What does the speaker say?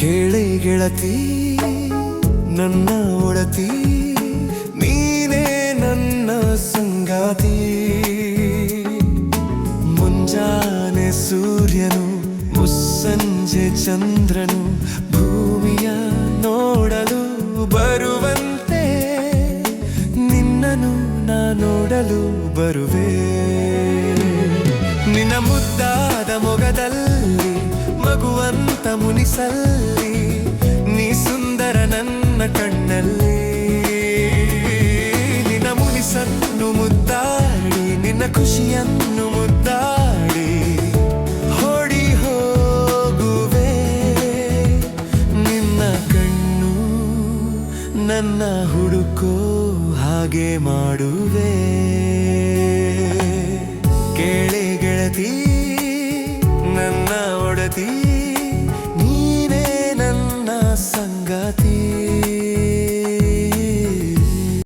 ಕೇಳಿ ಗೆಳತಿ ನನ್ನ ಒಡತಿ, ನೀನೇ ನನ್ನ ಸಂಗಾತಿ. ಮುಂಜಾನೆ ಸೂರ್ಯನು ಮುಸ್ಸಂಜೆ ಚಂದ್ರನು ಭೂಮಿಯ ನೋಡಲು ಬರುವಂತೆ ನಿನ್ನನು ನಾ ನೋಡಲು ಬರುವೆ. ನಿನ್ನ ಮುದ್ದಾದ ಮೊಗದಲ್ಲಿ ಮಗುವಂತ ಮುನಿಸಲ್ಲಿ, ನೀ ಸುಂದರ ನನ್ನ ಕಣ್ಣಲ್ಲಿ. ನಿನ್ನ ಮುನಿಸನ್ನು ಮುದ್ದಾಡಿ, ನಿನ್ನ ಖುಷಿಯನ್ನು ಮುದ್ದಾಡಿ ಹೊಡಿ ಹೋಗುವೆ. ನಿನ್ನ ಕಣ್ಣು ನನ್ನ ಹುಡುಕೋ ಹಾಗೆ ಮಾಡುವೆ. ಕೇಳಿ ಗೆಳತಿ ನನ್ನ ಒಡತಿ.